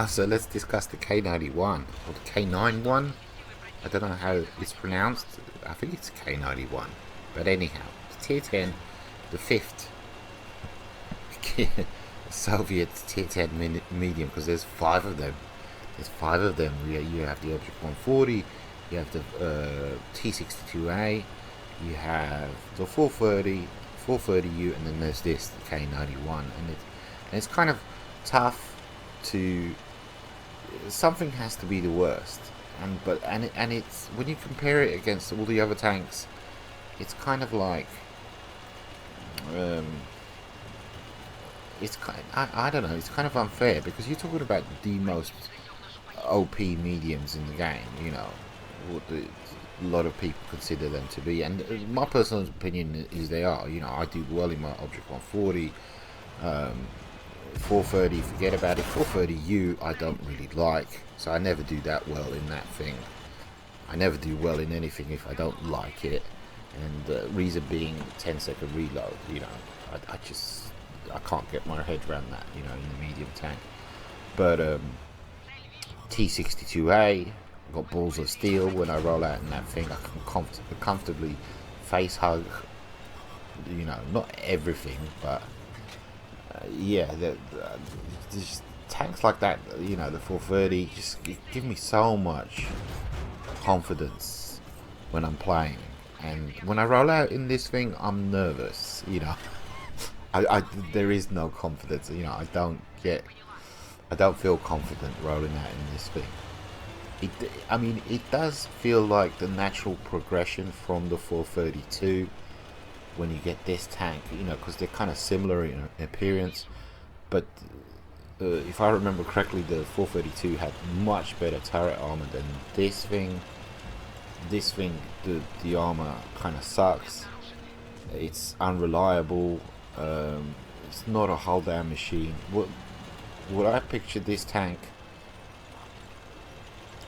So let's discuss the K-91 or the K-91. I don't know how it's pronounced. I think it's K-91. But anyhow, the Tier 10, the fifth Soviet Tier 10 medium, because there's five of them. There's five of them. You have the Object 140, you have the T-62A, you have the 430, 430U, and then there's this, the K-91. And it's kind of tough to... Something has to be the worst. And it's when you compare it against all the other tanks, it's kind of like it's kind I don't know, it's kind of unfair, because you're talking about the most OP mediums in the game, you know, what a lot of people consider them to be, and my personal opinion is they are. You know, I do well in my Object 140. 430, forget about it. 430U I don't really like, so I never do that well in that thing. I never do well in anything if I don't like it, and the reason being 10-second reload. You know, I can't get my head around that, you know, in the medium tank. But T-62A, I've got balls of steel when I roll out in that thing. I can comfortably face hug, you know, not everything, but yeah, there's tanks like that, you know, the 430 just give me so much confidence when I'm playing, and when I roll out in this thing, I'm nervous, you know. There is no confidence, you know. I don't feel confident rolling out in this thing. I mean, it does feel like the natural progression from the 432 when you get this tank, you know, because they're kind of similar in appearance. But if I remember correctly, the 432 had much better turret armor than this thing. This thing, the armor kind of sucks. It's unreliable. It's not a hull down machine. What I pictured this tank,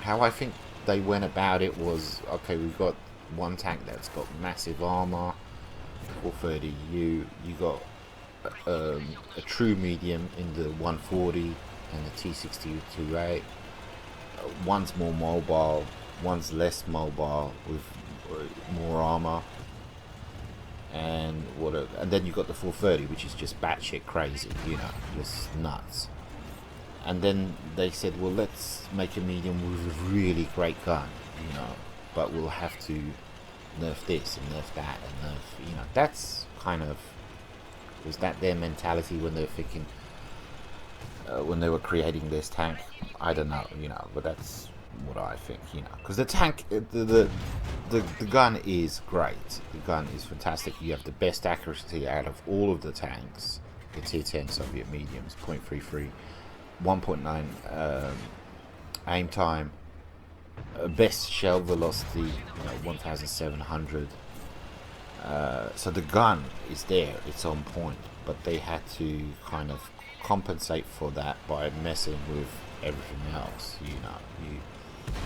how I think they went about it was, okay, we've got one tank that's got massive armor, 430U, you got a true medium in the 140 and the T-62A. One's more mobile, one's less mobile with more armor, and then you got the 430, which is just batshit crazy, you know, just nuts. And then they said, well, let's make a medium with a really great gun, you know, but we'll have to nerf this and nerf that and nerf, you know. That's kind of, was that their mentality when they were thinking, when they were creating this tank? I don't know, you know, but that's what I think, you know, because the tank, the gun is great. The gun is fantastic. You have the best accuracy out of all of the tanks. The Tier 10 Soviet mediums, 0.33, 1.9 aim time, best shell velocity, you know, 1700. So the gun is there, it's on point, but they had to kind of compensate for that by messing with everything else. You know,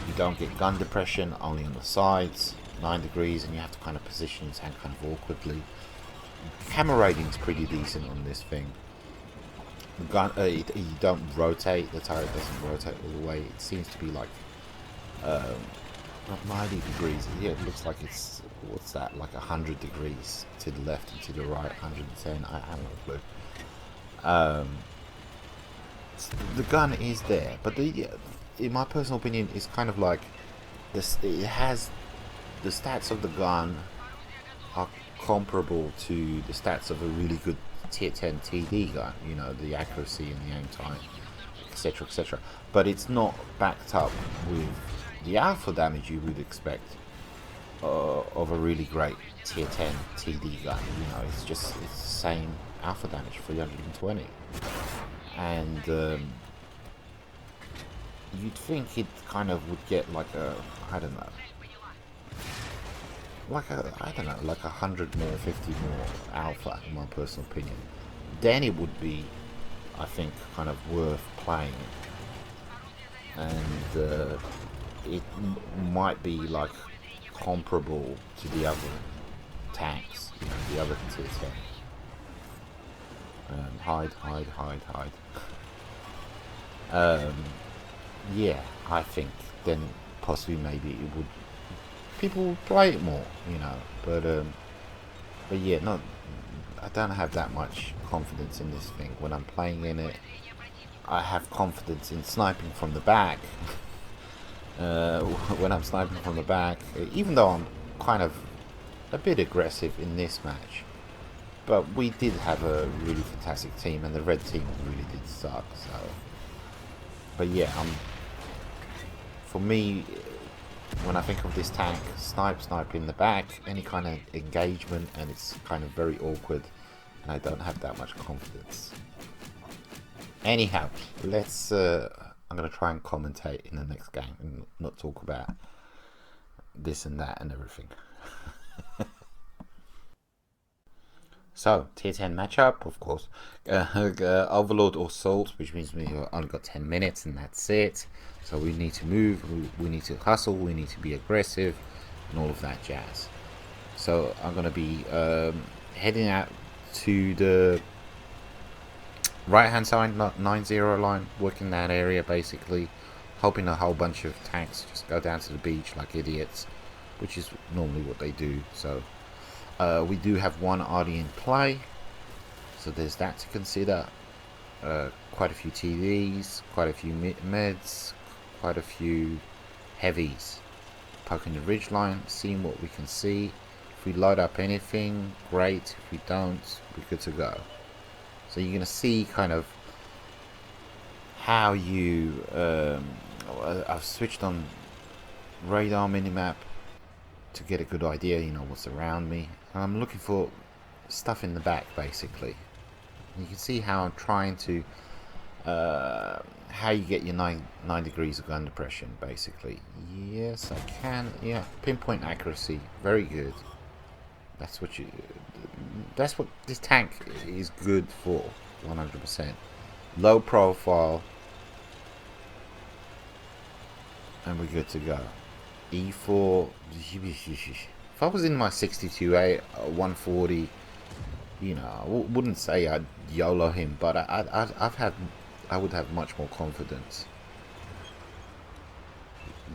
you don't get gun depression, only on the sides, 9 degrees, and you have to kind of position your tank kind of awkwardly. Camera rating's pretty decent on this thing. The gun, you don't rotate, the turret doesn't rotate all the way. It seems to be like not 90 degrees. Yeah, it looks like it's, what's that, like 100 degrees to the left and to the right, 110. I haven't a clue. The gun is there, but in my personal opinion, it's kind of like this. It has the stats of the gun are comparable to the stats of a really good Tier 10 TD gun. You know, the accuracy and the aim time, etc., etc. But it's not backed up with the alpha damage you would expect of a really great Tier 10 TD gun. You know, it's the same alpha damage, 320, and you'd think it kind of would get like a, I don't know, like 100 more, 50 more alpha, in my personal opinion. Then it would be, I think, kind of worth playing, and it might be like comparable to the other tanks, you know, the other Tier 10. Hide. um, yeah, I think then possibly maybe it would people would play it more, you know. But yeah, not I don't have that much confidence in this thing. When I'm playing in it, I have confidence in sniping from the back. When I'm sniping from the back, even though I'm kind of a bit aggressive in this match, but we did have a really fantastic team, and the red team really did suck. So, but yeah, for me, when I think of this tank, snipe in the back, any kind of engagement, and it's kind of very awkward, and I don't have that much confidence. Anyhow, let's. I'm gonna try and commentate in the next game and not talk about this and that and everything. So, tier 10 matchup, of course. Overlord or Salt, which means we only got 10 minutes and that's it. So we need to move, we need to hustle, we need to be aggressive, and all of that jazz. So I'm going to be heading out to the right-hand side, 9-0 line, working that area basically. Hoping a whole bunch of tanks just go down to the beach like idiots, which is normally what they do. So we do have one RD in play, so there's that to consider. Quite a few TVs, quite a few meds, quite a few heavies. Poking the ridge line, seeing what we can see. If we load up anything, great. If we don't, we're good to go. So you're going to see kind of how you... I've switched on radar minimap to get a good idea, you know, what's around me. And I'm looking for stuff in the back, basically. And you can see how I'm trying to... how you get your 9 degrees of gun depression, basically. Yes, I can. Yeah, pinpoint accuracy, very good. That's what this tank is good for, 100%. Low profile, and we're good to go. E4. If I was in my 62A 140, you know, I wouldn't say I'd YOLO him, but I would have much more confidence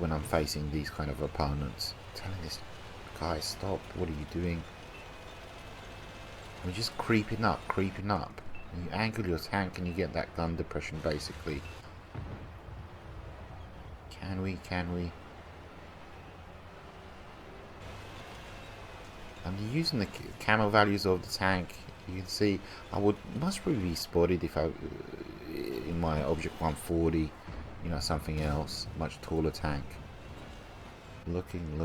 when I'm facing these kind of opponents. I'm telling this guy, stop, what are you doing? We're just creeping up. And you angle your tank and you get that gun depression, basically. Can we? I'm using the camo values of the tank. You can see I would must probably be spotted if I in my object 140, you know, something else, much taller tank. Looking.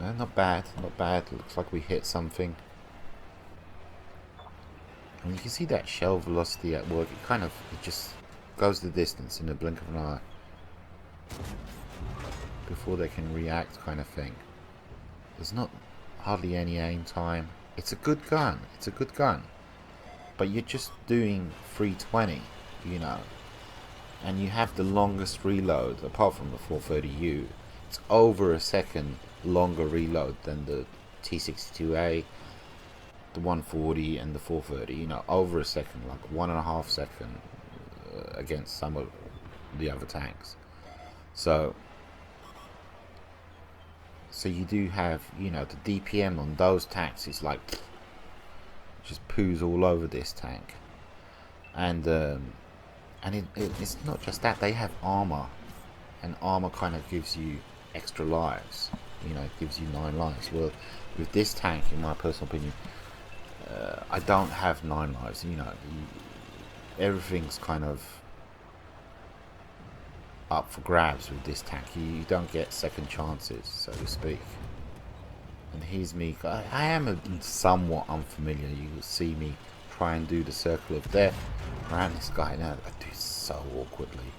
Not bad. Looks like we hit something. And you can see that shell velocity at work. It just goes the distance in a blink of an eye before they can react, kind of thing. There's not hardly any aim time. It's a good gun. But you're just doing 320, you know. And you have the longest reload, apart from the 430U. It's over a second longer reload than the T62A, the 140 and the 430, you know, over a second, like 1.5 seconds against some of the other tanks. So you do have, you know, the DPM on those tanks is like just poos all over this tank. And it's not just that, they have armor, and armor kind of gives you extra lives, you know, it gives you 9 lives. Well, with this tank, in my personal opinion, I don't have 9 lives, you know, everything's kind of up for grabs with this tank. You don't get second chances, so to speak. And here's me. I am somewhat unfamiliar. You will see me try and do the circle of death around this guy. Now I do so awkwardly,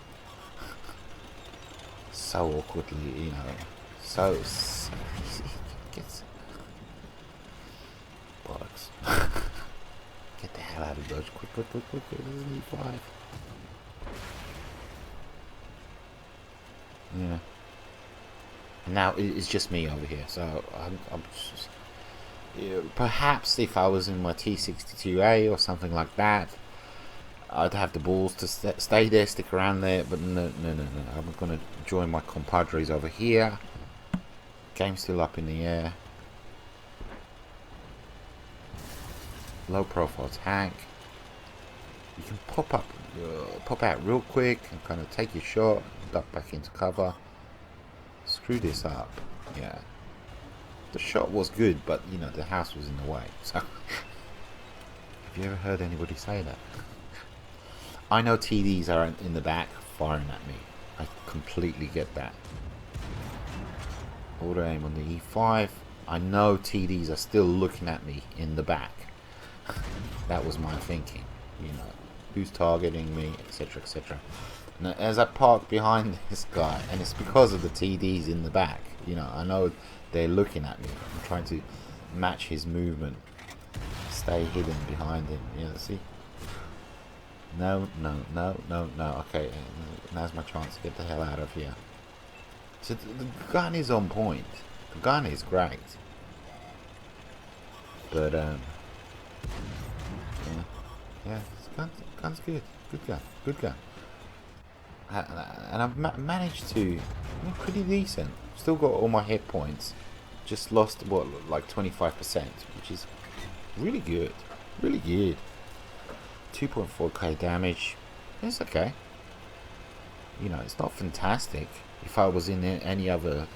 you know. So he gets bollocks. Get the hell out of dodge! Quick! This is E5. Yeah. And now it's just me over here, so I'm just, perhaps if I was in my T62A or something like that, I'd have the balls to stay there, stick around there, but no. I'm going to join my compadres over here. Game's still up in the air. Low profile tank. You can pop out real quick and kind of take your shot, duck back into cover. Screw this up. Yeah. The shot was good, but you know, the house was in the way. So, have you ever heard anybody say that? I know TDs are in the back firing at me. I completely get that. Auto aim on the E5. I know TDs are still looking at me in the back. That was my thinking. You know, who's targeting me, etc, etc. Now, as I park behind this guy, and it's because of the TDs in the back. You know, I know they're looking at me. I'm trying to match his movement. Stay hidden behind him. You know, see? No. Okay, now's my chance to get the hell out of here. So the gun is on point. The gun is great. But yeah, this gun's good. Good gun. And I've managed to, pretty decent. Still got all my hit points. Just lost what, like 25%, which is really good. 2.4k damage. It's okay. You know, it's not fantastic. If I was in any other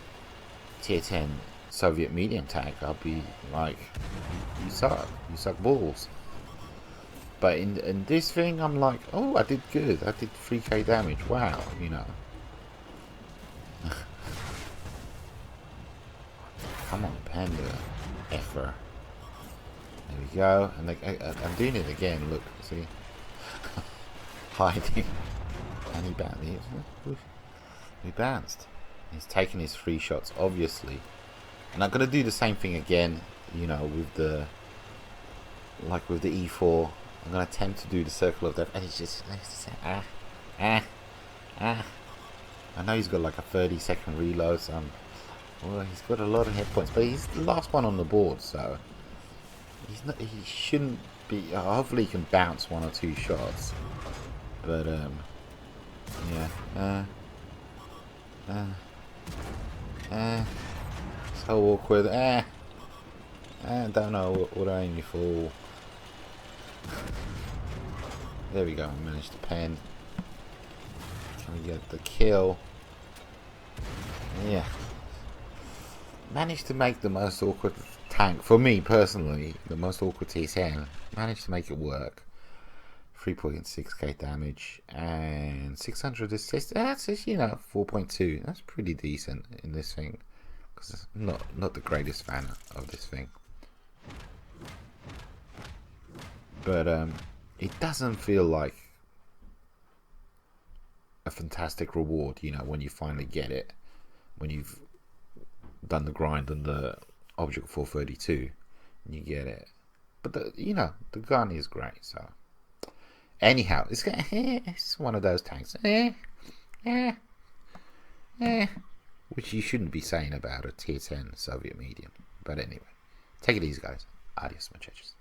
tier 10 Soviet medium tank, I'd be like, you suck balls. But in this thing, I'm like, oh, I did good. I did 3k damage. Wow, you know. Come on, Panda. Effer. There we go. And I'm doing it again. Look, see? Hiding. And he bounced. He bounced. He's taking his 3 shots, obviously. And I'm going to do the same thing again, you know, with the... Like with the E4. I'm going to attempt to do the circle of death. And it's just... I know he's got like a 30-second reload, so well, he's got a lot of hit points. But he's the last one on the board, so... He shouldn't be... hopefully he can bounce 1 or 2 shots. But, yeah. So awkward. I don't know what I aim for. There we go. I managed to pen. Can we get the kill? Yeah. Managed to make the most awkward tank, for me personally, the most awkward T10. Managed to make it work. 3.6k damage and 600 assists. That's just, you know, 4.2. That's pretty decent in this thing. Because I'm not the greatest fan of this thing. But it doesn't feel like a fantastic reward, you know, when you finally get it. When you've done the grind on the Object 432 and you get it. But, you know, the gun is great, so... Anyhow, it's one of those tanks. Which you shouldn't be saying about a tier 10 Soviet medium. But anyway, take it easy, guys. Adios, muchachos.